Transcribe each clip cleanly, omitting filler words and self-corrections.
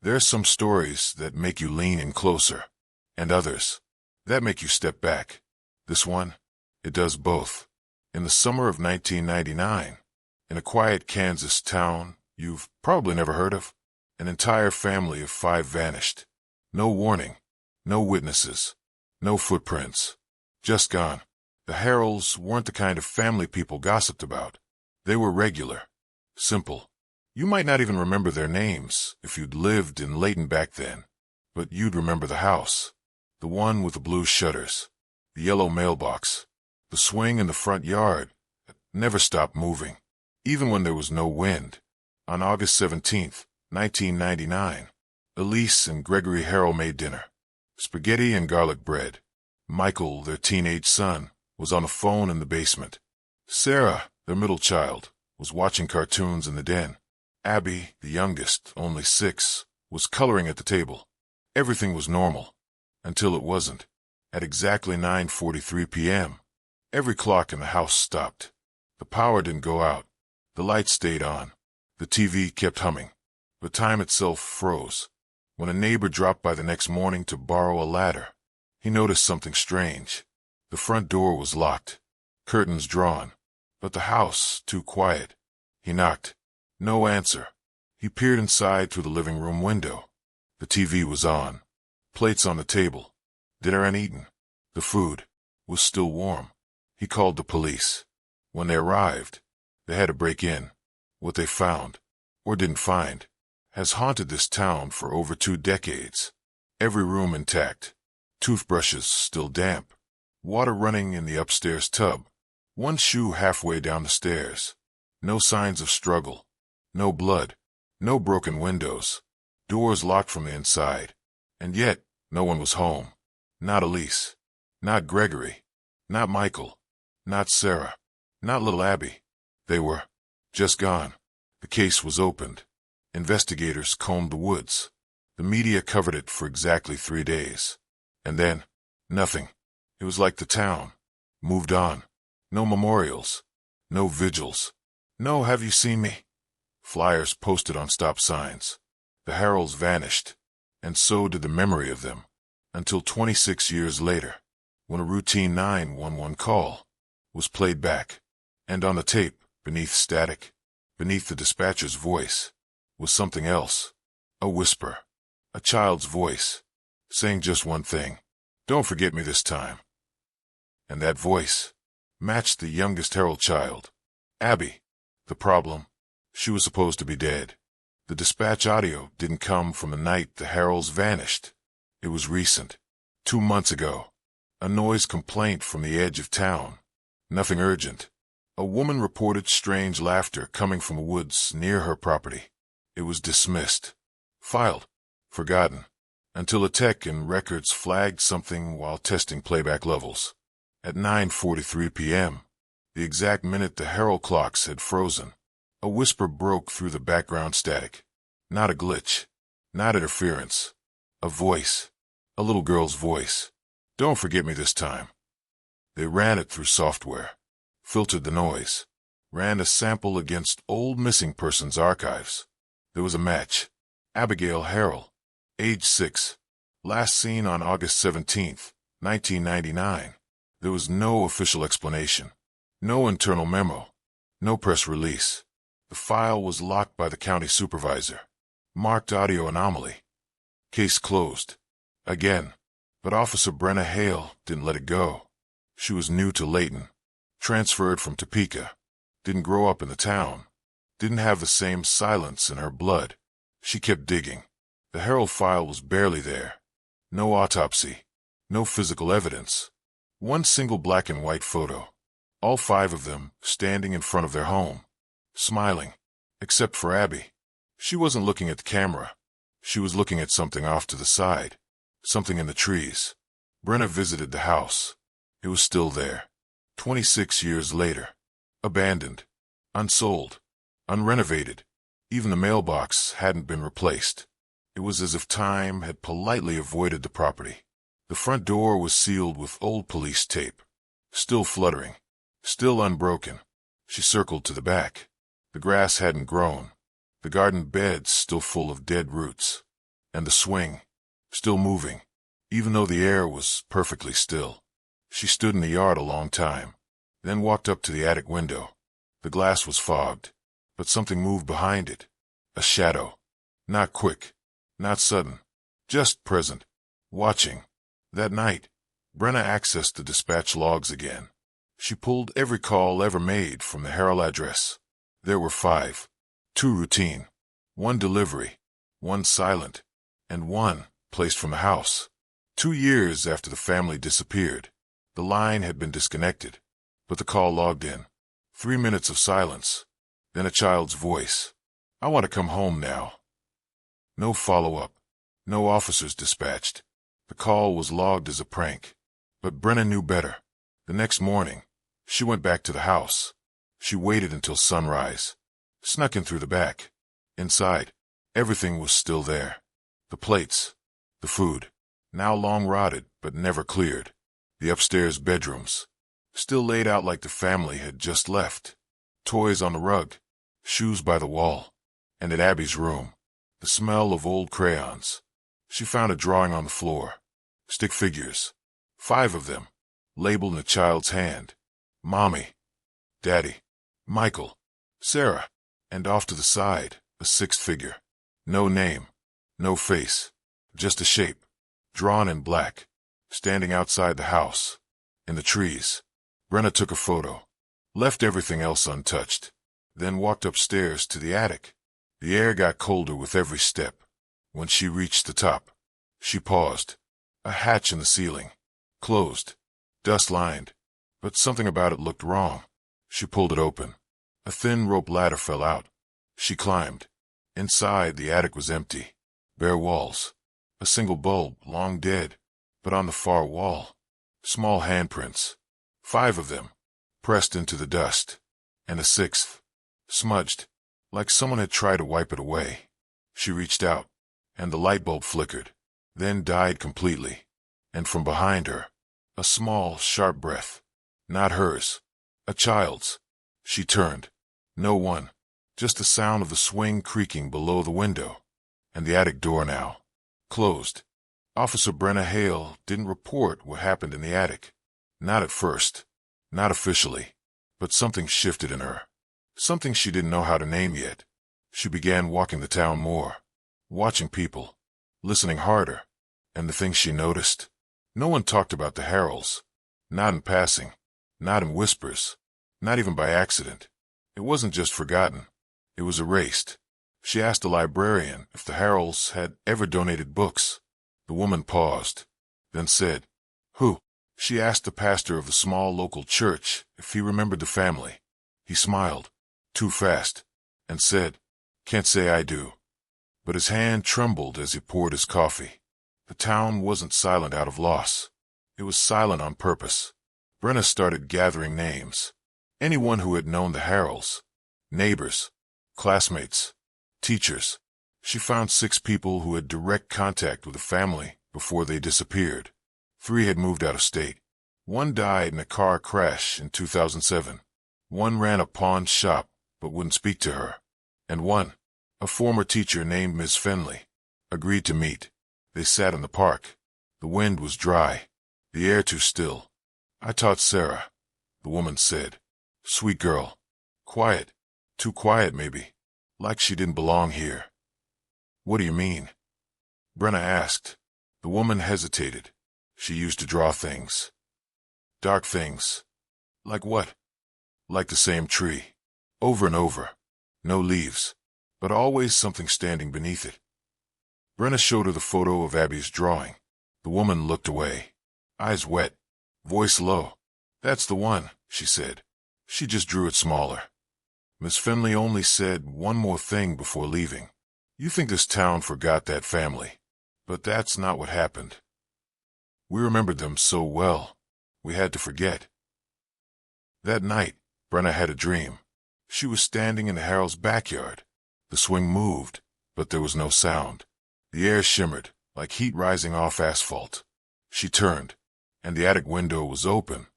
There's some stories that make you lean in closer, and others that make you step back. This one, it does both. In the summer of 1999, in a quiet Kansas town you've probably never heard of, an entire family of 5 vanished. No warning, no witnesses, no footprints. Just gone. The Harrells weren't the kind of family people gossiped about. They were regular, simple. You might not even remember their names if you'd lived in Layton back then, but you'd remember the house. The one with the blue shutters, the yellow mailbox, the swing in the front yard that never stopped moving, even when there was no wind. On August 17th, 1999, Elise and Gregory Harrell made dinner. Spaghetti and garlic bread. Michael, their teenage son, was on the phone in the basement. Sarah, their middle child, was watching cartoons in the den. Abby, the youngest, only 6, was coloring at the table. Everything was normal. Until it wasn't. At exactly 9:43 p.m., every clock in the house stopped. The power didn't go out. The lights stayed on. The TV kept humming. But time itself froze. When a neighbor dropped by the next morning to borrow a ladder, he noticed something strange. The front door was locked, curtains drawn, but the house too quiet. He knocked. No answer. He peered inside through the living room window. The TV was on. Plates on the table. Dinner uneaten. The food was still warm. He called the police. When they arrived, they had to break in. What they found, or didn't find, has haunted this town for over 2 decades. Every room intact. Toothbrushes still damp. Water running in the upstairs tub. One shoe halfway down the stairs. No signs of struggle. No blood. No broken windows. Doors locked from the inside. And yet, no one was home. Not Elise. Not Gregory. Not Michael. Not Sarah. Not little Abby. They were just gone. The case was opened. Investigators combed the woods. The media covered it for exactly 3 days. And then, nothing. It was like the town moved on. No memorials. No vigils. No "have you seen me?" Flyers posted on stop signs. The Harrells vanished, and so did the memory of them, until 26 years later, when a routine 911 call was played back, and on the tape, beneath static, beneath the dispatcher's voice, was something else. A whisper. A child's voice, saying just one thing: "Don't forget me this time." And that voice matched the youngest Harrell child, Abby. The problem? She was supposed to be dead. The dispatch audio didn't come from the night the Harrells vanished. It was recent. 2 months ago. A noise complaint from the edge of town. Nothing urgent. A woman reported strange laughter coming from the woods near her property. It was dismissed. Filed. Forgotten. Until a tech in records flagged something while testing playback levels. At 9:43 p.m., the exact minute the Harrell clocks had frozen, a whisper broke through the background static. Not a glitch. Not interference. A voice. A little girl's voice. "Don't forget me this time." They ran it through software. Filtered the noise. Ran a sample against old missing persons archives. There was a match. Abigail Harrell, age 6. Last seen on August 17th, 1999. There was no official explanation. No internal memo. No press release. The file was locked by the county supervisor. Marked audio anomaly. Case closed. Again. But Officer Brenna Hale didn't let it go. She was new to Layton. Transferred from Topeka. Didn't grow up in the town. Didn't have the same silence in her blood. She kept digging. The Harrell file was barely there. No autopsy. No physical evidence. One single black and white photo. All 5 of them standing in front of their home. Smiling. Except for Abby. She wasn't looking at the camera. She was looking at something off to the side. Something in the trees. Brenna visited the house. It was still there. 26 years later. Abandoned. Unsold. Unrenovated. Even the mailbox hadn't been replaced. It was as if time had politely avoided the property. The front door was sealed with old police tape. Still fluttering. Still unbroken. She circled to the back. The grass hadn't grown. The garden beds still full of dead roots. And the swing, still moving, even though the air was perfectly still. She stood in the yard a long time, then walked up to the attic window. The glass was fogged, but something moved behind it. A shadow. Not quick, not sudden, just present, watching. That night, Brenna accessed the dispatch logs again. She pulled every call ever made from the Herald address. There were 5. 2 routine, 1 delivery, 1 silent, and 1 placed from the house. 2 years after the family disappeared, the line had been disconnected, but the call logged in. 3 minutes of silence, then a child's voice. "I want to come home now." No follow-up, no officers dispatched. The call was logged as a prank. But Brenna knew better. The next morning, she went back to the house. She waited until sunrise, snuck in through the back. Inside, everything was still there. The plates, the food, now long rotted but never cleared. The upstairs bedrooms, still laid out like the family had just left. Toys on the rug, shoes by the wall. And in Abby's room, the smell of old crayons. She found a drawing on the floor. Stick figures. 5 of them, labeled in a child's hand. Mommy, Daddy, Michael, Sarah, and off to the side, a 6th figure. No name, no face, just a shape, drawn in black, standing outside the house. In the trees. Brenna took a photo, left everything else untouched, then walked upstairs to the attic. The air got colder with every step. When she reached the top, she paused. A hatch in the ceiling, closed, dust-lined, but something about it looked wrong. She pulled it open. A thin rope ladder fell out. She climbed. Inside, the attic was empty. Bare walls. A single bulb, long dead, but on the far wall. Small handprints. 5 of them, pressed into the dust. And a 6th, smudged, like someone had tried to wipe it away. She reached out, and the light bulb flickered, then died completely. And from behind her, a small, sharp breath. Not hers. A child's. She turned. No one. Just the sound of the swing creaking below the window. And the attic door now. Closed. Officer Brenna Hale didn't report what happened in the attic. Not at first. Not officially. But something shifted in her. Something she didn't know how to name yet. She began walking the town more. Watching people. Listening harder. And the things she noticed. No one talked about the Heralds. Not in passing. Not in whispers. Not even by accident. It wasn't just forgotten. It was erased. She asked a librarian if the Heralds had ever donated books. The woman paused, then said, "Who?" She asked the pastor of the small local church if he remembered the family. He smiled, too fast, and said, "Can't say I do." But his hand trembled as he poured his coffee. The town wasn't silent out of loss. It was silent on purpose. Brenna started gathering names. Anyone who had known the Heralds. Neighbors, classmates, teachers. She found 6 people who had direct contact with the family before they disappeared. 3 had moved out of state. 1 died in a car crash in 2007. 1 ran a pawn shop but wouldn't speak to her. And 1, a former teacher named Ms. Fenley, agreed to meet. They sat in the park. The wind was dry, the air too still. "I taught Sarah," the woman said. "Sweet girl. Quiet. Too quiet, maybe. Like she didn't belong here." "What do you mean?" Brenna asked. The woman hesitated. She used to draw things. Dark things. Like what? Like the same tree. Over and over. No leaves, but always something standing beneath it. Brenna showed her the photo of Abby's drawing. The woman looked away. Eyes wet. Voice low. "That's the one," she said. "She just drew it smaller." Miss Fenley only said one more thing before leaving. "You think this town forgot that family, but that's not what happened. We remembered them so well, we had to forget." That night, Brenna had a dream. She was standing in the Herald's backyard. The swing moved, but there was no sound. The air shimmered, like heat rising off asphalt. She turned, and the attic window was open.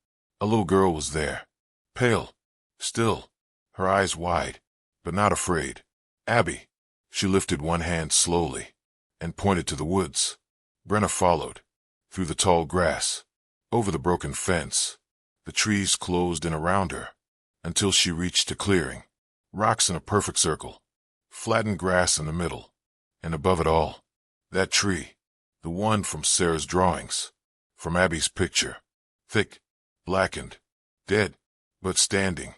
A little girl was there, pale, still, her eyes wide, but not afraid. "Abby." She lifted one hand slowly. and pointed to the woods. Brenna followed, through the tall grass, over the broken fence. The trees closed in around her, until she reached a clearing. Rocks in a perfect circle, flattened grass in the middle, and above it all, that tree, the one from Sarah's drawings, from Abby's picture, thick, blackened, dead, but standing.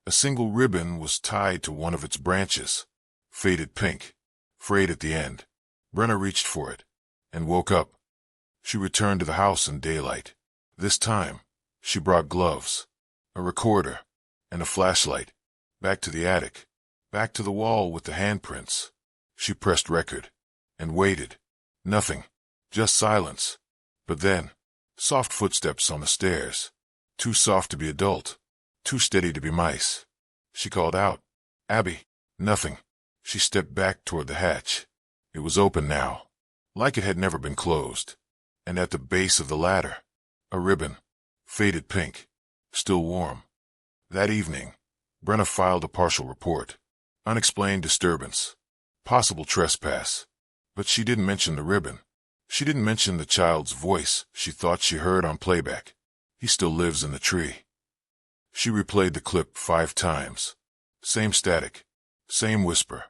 A single ribbon was tied to one of its branches, faded pink, frayed at the end. Brenna reached for it, and woke up. She returned to the house in daylight. This time, she brought gloves, a recorder, and a flashlight. Back to the attic, back to the wall with the handprints. She pressed record, and waited. Nothing, just silence. But then, soft footsteps on the stairs. Too soft to be adult, too steady to be mice. She called out, "Abby." Nothing. She stepped back toward the hatch. It was open now, like it had never been closed. And at the base of the ladder, a ribbon, faded pink, still warm. That evening, Brenna filed a partial report. Unexplained disturbance. Possible trespass. But she didn't mention the ribbon. She didn't mention the child's voice she thought she heard on playback. He still lives in the tree. She replayed the clip 5 times. Same static, same whisper,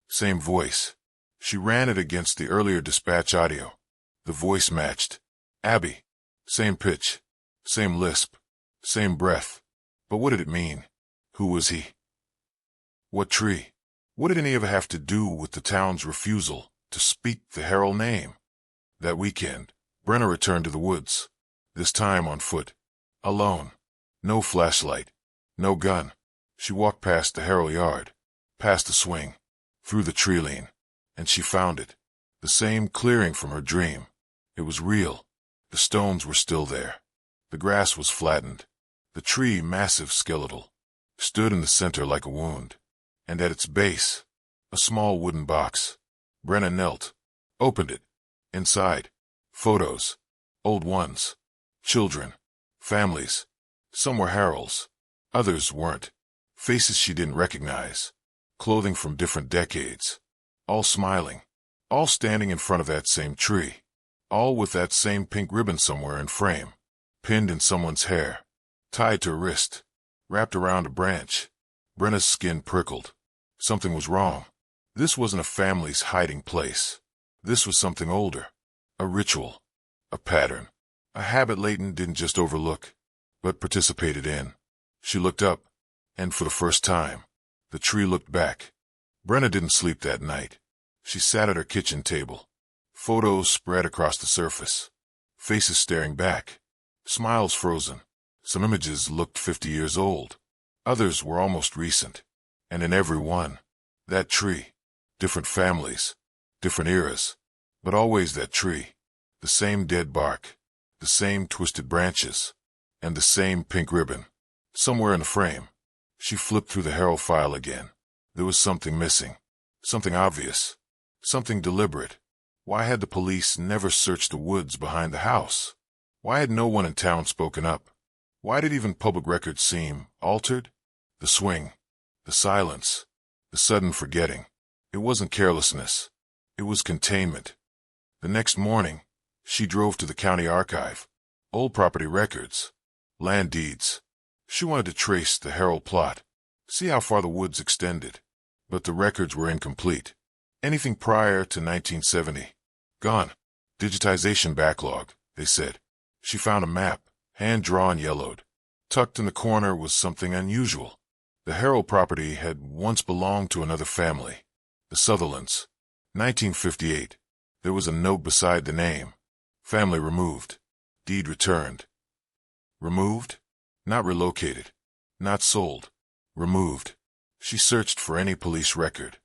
same voice. She ran it against the earlier dispatch audio. The voice matched. Abby. Same pitch, same lisp, same breath. But what did it mean? Who was he? What tree? What did any of it have to do with the town's refusal to speak the Herald name? That weekend, Brenna returned to the woods, this time on foot, alone. No flashlight, no gun. She walked past the Herald yard, past the swing, through the tree line, and she found it. The same clearing from her dream. It was real. The stones were still there. The grass was flattened. The tree, massive skeletal, stood in the center like a wound. And at its base, a small wooden box. Brenna knelt, opened it. Inside, photos, old ones, children, families. Some were Heralds, others weren't. Faces she didn't recognize, clothing from different decades. All smiling, all standing in front of that same tree. All with that same pink ribbon somewhere in frame, pinned in someone's hair, tied to a wrist, wrapped around a branch. Brenna's skin prickled. Something was wrong. This wasn't a family's hiding place. This was something older. A ritual. A pattern. A habit Leighton didn't just overlook, but participated in. She looked up, and for the first time, the tree looked back. Brenna didn't sleep that night. She sat at her kitchen table. Photos spread across the surface. Faces staring back. Smiles frozen. Some images looked 50 years old. Others were almost recent. And in every one, that tree. Different families. Different eras. But always that tree. The same dead bark. The same twisted branches. And the same pink ribbon. Somewhere in the frame. She flipped through the Herald file again. There was something missing. Something obvious. Something deliberate. Why had the police never searched the woods behind the house? Why had no one in town spoken up? Why did even public records seem altered? The swing. The silence. The sudden forgetting. It wasn't carelessness. It was containment. The next morning, she drove to the county archive. Old property records. Land deeds. She wanted to trace the Herald plot. See how far the woods extended. But the records were incomplete. Anything prior to 1970. Gone. Digitization backlog, they said. She found a map, hand-drawn yellowed. Tucked in the corner was something unusual. The Herald property had once belonged to another family. The Sutherlands. 1958. There was a note beside the name. Family removed. Deed returned. Removed? Not relocated. Not sold. Removed. She searched for any police record.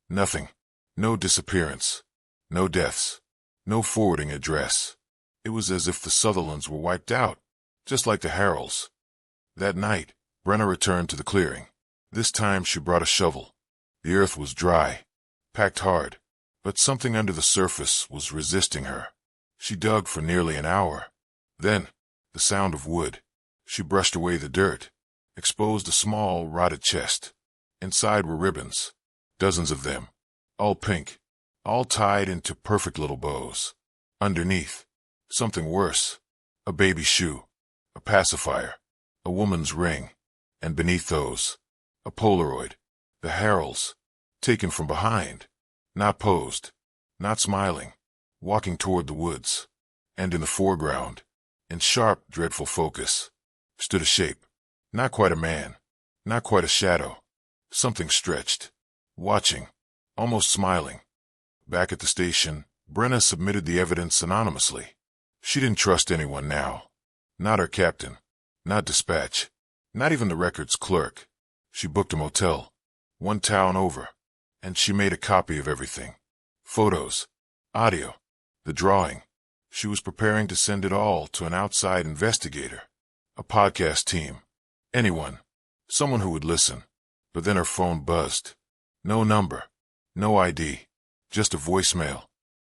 Nothing. No disappearance. No deaths. No forwarding address. It was as if the Sutherlands were wiped out, just like the Heralds. That night, Brenna returned to the clearing. This time she brought a shovel. The earth was dry, packed hard, but something under the surface was resisting her. She dug for nearly an hour. Then, the sound of wood. She brushed away the dirt, exposed a small, rotted chest. Inside were ribbons, dozens of them, all pink, all tied into perfect little bows. Underneath, something worse, a baby shoe, a pacifier, a woman's ring, and beneath those, a Polaroid, the Heralds, taken from behind, not posed, not smiling, walking toward the woods, and in the foreground, in sharp, dreadful focus, stood a shape, not quite a man, not quite a shadow, something stretched, watching, almost smiling. Back at the station, Brenna submitted the evidence anonymously. She didn't trust anyone now. Not her captain, not dispatch, not even the records clerk. She booked a motel, one town over, and she made a copy of everything. Photos, audio, the drawing. She was preparing to send it all to an outside investigator, a podcast team, anyone, someone who would listen. But then her phone buzzed. No number, no ID, just a voicemail.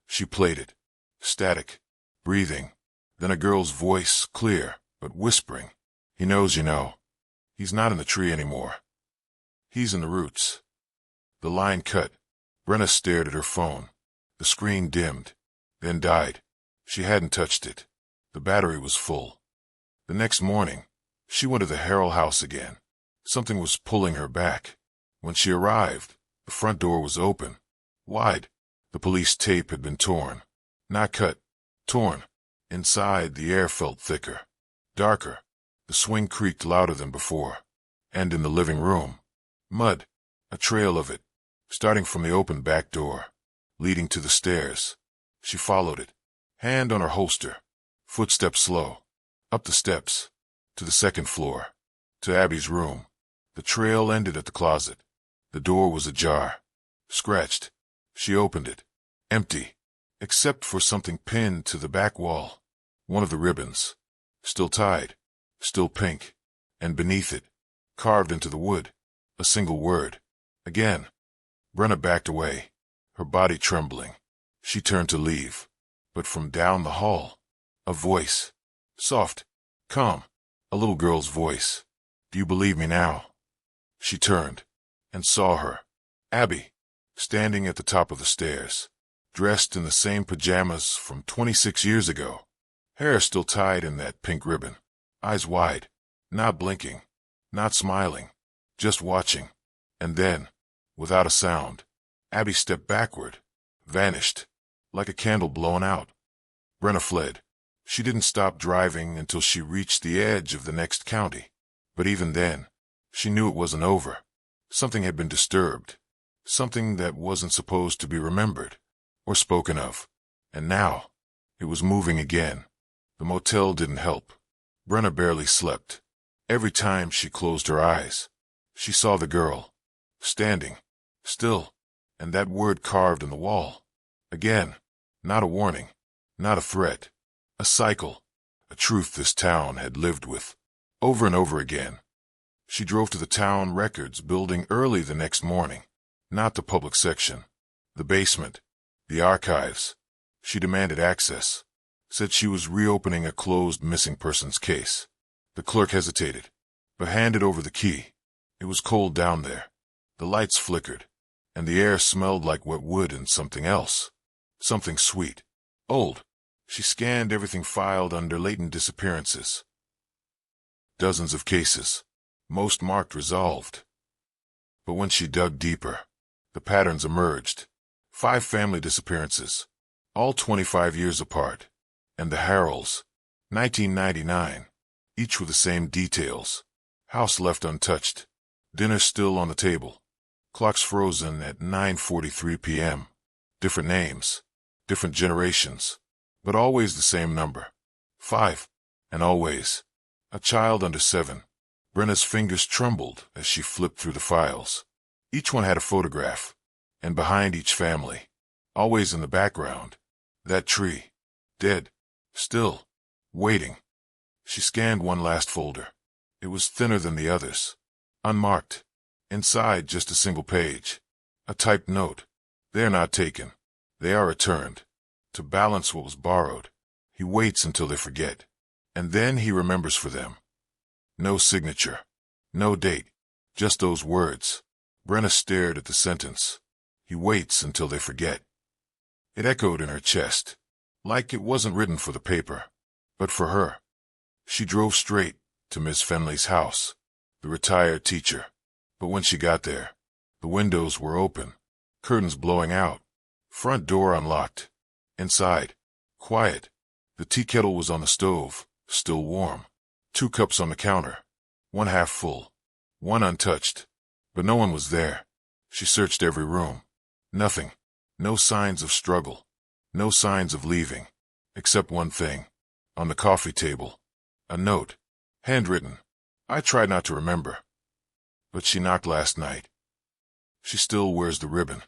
She played it. Static, breathing. Then a girl's voice, clear, but whispering. He knows you know. He's not in the tree anymore. He's in the roots. The line cut. Brenna stared at her phone. The screen dimmed, then died. She hadn't touched it. The battery was full. The next morning, she went to the Harrell house again. Something was pulling her back. When she arrived, the front door was open, wide. The police tape had been torn. Not cut, torn. Inside, the air felt thicker, darker. The swing creaked louder than before. And in the living room, mud, a trail of it, starting from the open back door, leading to the stairs. She followed it, hand on her holster, footsteps slow, up the steps, to the second floor, to Abby's room. The trail ended at the closet. The door was ajar, scratched. She opened it, empty, except for something pinned to the back wall. One of the ribbons, still tied, still pink, and beneath it, carved into the wood, a single word. Again. Brenna backed away, her body trembling. She turned to leave, but from down the hall, a voice, soft, calm, a little girl's voice. Do you believe me now? She turned and saw her, Abby, standing at the top of the stairs, dressed in the same pajamas from 26 years ago, hair still tied in that pink ribbon, eyes wide, not blinking, not smiling, just watching. And then, without a sound, Abby stepped backward, vanished, like a candle blown out. Brenna fled. She didn't stop driving until she reached the edge of the next county. But even then, she knew it wasn't over. Something had been disturbed, something that wasn't supposed to be remembered or spoken of. And now, it was moving again. The motel didn't help. Brenna barely slept. Every time she closed her eyes, she saw the girl, standing, still, and that word carved in the wall. Again, not a warning, not a threat, a cycle, a truth this town had lived with, over and over again. She drove to the town records building early the next morning, not the public section, the basement, the archives. She demanded access, said she was reopening a closed missing persons case. The clerk hesitated, but handed over the key. It was cold down there. The lights flickered, and the air smelled like wet wood and something else. Something sweet, old. She scanned everything filed under latent disappearances. Dozens of cases, most marked resolved. But when she dug deeper, the patterns emerged. 5 family disappearances, all 25 years apart. And the Harrells, 1999, each with the same details. House left untouched. Dinner still on the table. Clocks frozen at 9:43 p.m. Different names, different generations, but always the same number. 5. And always a child under 7. Brenna's fingers trembled as she flipped through the files. Each one had a photograph, and behind each family, always in the background, that tree, dead, still, waiting. She scanned one last folder. It was thinner than the others, unmarked. Inside just a single page, a typed note. They are not taken. They are returned. To balance what was borrowed, he waits until they forget, and then he remembers for them. No signature, no date, just those words. Brenna stared at the sentence. He waits until they forget. It echoed in her chest, like it wasn't written for the paper, but for her. She drove straight to Miss Fenley's house, the retired teacher. But when she got there, the windows were open, curtains blowing out, front door unlocked. Inside, quiet. The tea kettle was on the stove, still warm. 2 cups on the counter, one half full, one untouched. But no one was there. She searched every room. Nothing. No signs of struggle. No signs of leaving. Except one thing. On the coffee table. A note. Handwritten. I tried not to remember. But she knocked last night. She still wears the ribbon.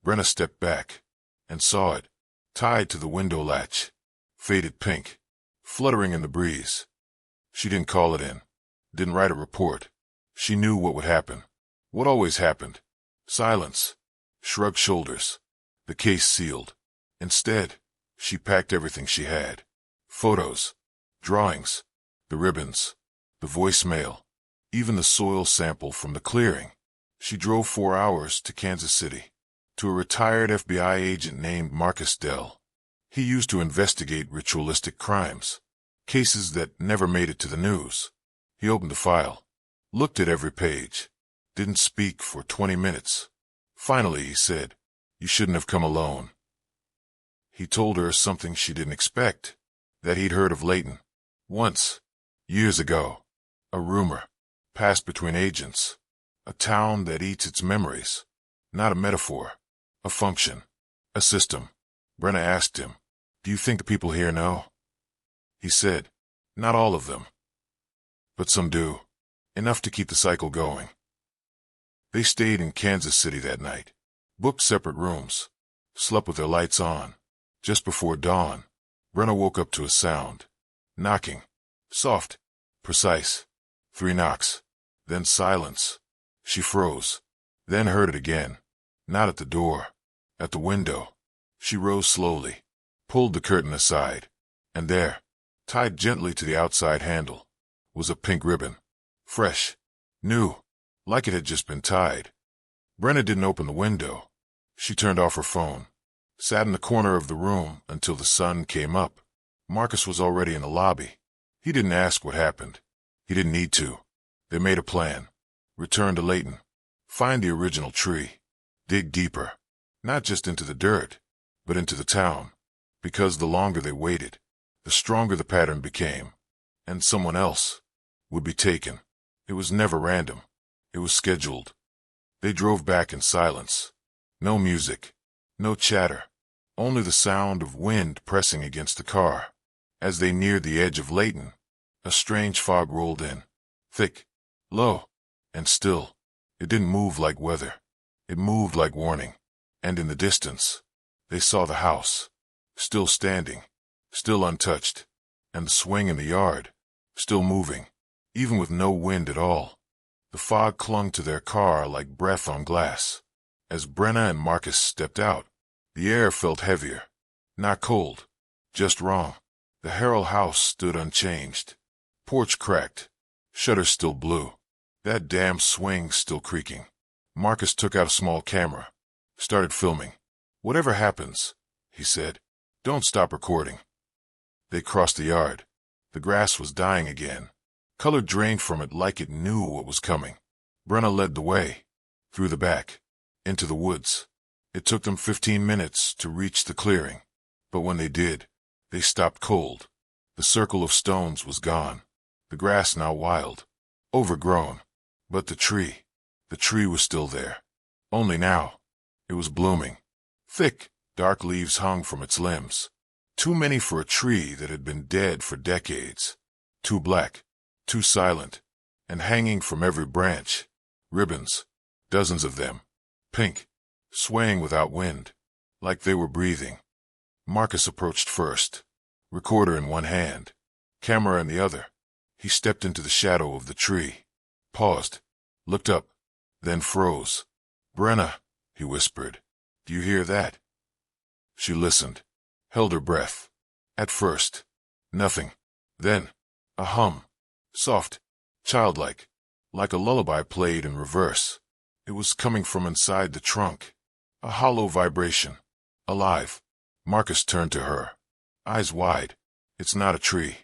Brenna stepped back and saw it, tied to the window latch. Faded pink. Fluttering in the breeze. She didn't call it in. Didn't write a report. She knew what would happen. What always happened. Silence. Shrugged shoulders. The case sealed. Instead, she packed everything she had. Photos. Drawings. The ribbons. The voicemail. Even the soil sample from the clearing. She drove 4 hours to Kansas City. To a retired FBI agent named Marcus Dell. He used to investigate ritualistic crimes. Cases that never made it to the news. He opened the file. Looked at every page. Didn't speak for 20 minutes. Finally, he said, "You shouldn't have come alone." He told her something she didn't expect. That he'd heard of Layton. Once. Years ago. A rumor. Passed between agents. A town that eats its memories. Not a metaphor. A function. A system. Brenna asked him, "Do you think the people here know?" He said, "Not all of them. But some do. Enough to keep the cycle going." They stayed in Kansas City that night. Booked separate rooms. Slept with their lights on. Just before dawn, Brenna woke up to a sound. Knocking. Soft. Precise. 3 knocks. Then silence. She froze. Then heard it again. Not at the door. At the window. She rose slowly. Pulled the curtain aside. And there, tied gently to the outside handle, was a pink ribbon. Fresh. New. Like it had just been tied. Brenna didn't open the window. She turned off her phone. Sat in the corner of the room until the sun came up. Marcus was already in the lobby. He didn't ask what happened. He didn't need to. They made a plan. Return to Layton. Find the original tree. Dig deeper. Not just into the dirt, but into the town. Because the longer they waited, the stronger the pattern became. And someone else would be taken. It was never random. It was scheduled. They drove back in silence. No music. No chatter. Only the sound of wind pressing against the car. As they neared the edge of Layton, a strange fog rolled in. Thick, low, and still. It didn't move like weather. It moved like warning. And in the distance, they saw the house. Still standing. Still untouched. And the swing in the yard. Still moving. Even with no wind at all. The fog clung to their car like breath on glass. As Brenna and Marcus stepped out, the air felt heavier. Not cold. Just wrong. The Harrell house stood unchanged. Porch cracked. Shutters still blew. That damn swing still creaking. Marcus took out a small camera. Started filming. "Whatever happens," he said, "don't stop recording." They crossed the yard. The grass was dying again. Color drained from it like it knew what was coming. Brenna led the way. Through the back. Into the woods. It took them 15 minutes to reach the clearing. But when they did, they stopped cold. The circle of stones was gone. The grass now wild. Overgrown. But the tree was still there. Only now, it was blooming. Thick, dark leaves hung from its limbs. Too many for a tree that had been dead for decades. Too black. Too silent. And hanging from every branch. Ribbons. Dozens of them. Pink. Swaying without wind. Like they were breathing. Marcus approached first. Recorder in one hand. Camera in the other. He stepped into the shadow of the tree. Paused. Looked up. Then froze. "Brenna," he whispered. "Do you hear that?" She listened. Held her breath. At first, nothing. Then, a hum. Soft. Childlike. Like a lullaby played in reverse. It was coming from inside the trunk. A hollow vibration. Alive. Marcus turned to her, eyes wide. It's not a tree.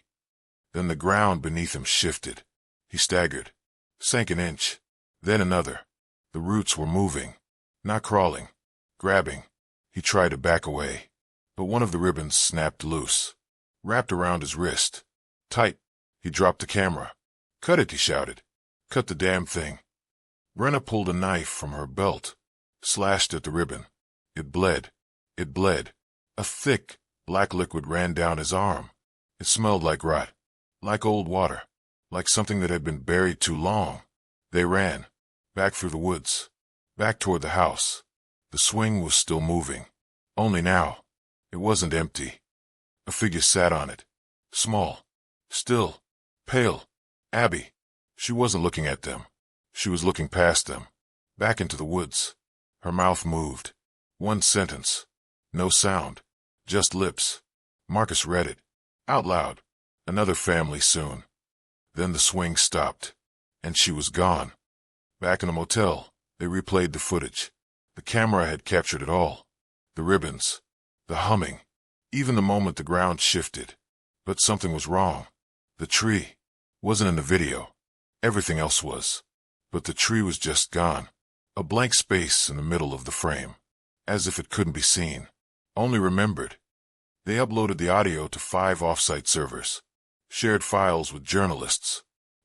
Then the ground beneath him shifted. He staggered, sank an inch, then another. The roots were moving, not crawling, grabbing. He tried to back away, but one of the ribbons snapped loose, wrapped around his wrist. Tight. He dropped the camera. Cut it, he shouted. Cut the damn thing. Brenna pulled a knife from her belt, slashed at the ribbon. It bled. It bled. A thick, black liquid ran down his arm. It smelled like rot, like old water, like something that had been buried too long. They ran, back through the woods, back toward the house. The swing was still moving. Only now, it wasn't empty. A figure sat on it. Small, still, pale. Abby. She wasn't looking at them. She was looking past them, back into the woods. Her mouth moved. One sentence. No sound. Just lips. Marcus read it. Out loud. Another family soon. Then the swing stopped, and she was gone. Back in the motel, they replayed the footage. The camera had captured it all. The ribbons, the humming, even the moment the ground shifted. But something was wrong. The tree wasn't in the video. Everything else was. But the tree was just gone. A blank space in the middle of the frame, as if it couldn't be seen, only remembered. They uploaded the audio to 5 off-site servers, shared files with journalists,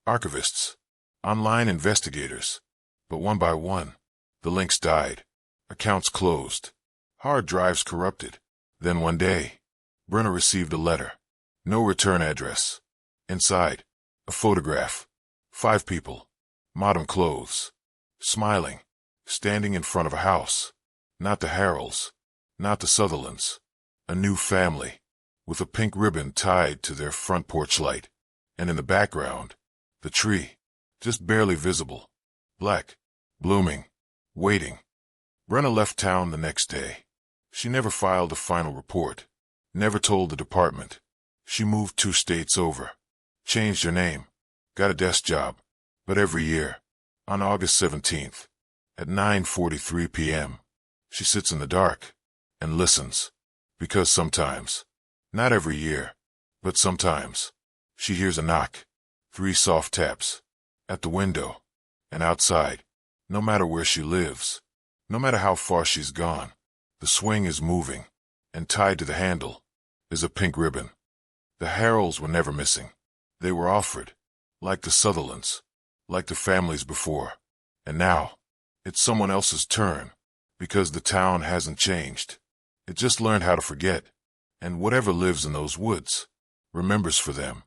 archivists, online investigators. But one by one, the links died, accounts closed, hard drives corrupted. Then one day, Brenna received a letter. No return address. Inside, a photograph. 5 people, modern clothes, smiling, standing in front of a house. Not the Harrells, not the Sutherlands. A new family, with a pink ribbon tied to their front porch light. And in the background, the tree, just barely visible, black, blooming, waiting. Brenna left town the next day. She never filed a final report, never told the department. She moved 2 states over, changed her name, got a desk job. But every year, on August 17th, at 9:43 p.m., she sits in the dark and listens. Because sometimes, not every year, but sometimes, she hears a knock, 3 soft taps, at the window, and outside. No matter where she lives, no matter how far she's gone, the swing is moving, and tied to the handle is a pink ribbon. The Harrells were never missing. They were offered, like the Sutherlands, like the families before. And now, it's someone else's turn, because the town hasn't changed. It just learned how to forget, and whatever lives in those woods remembers for them.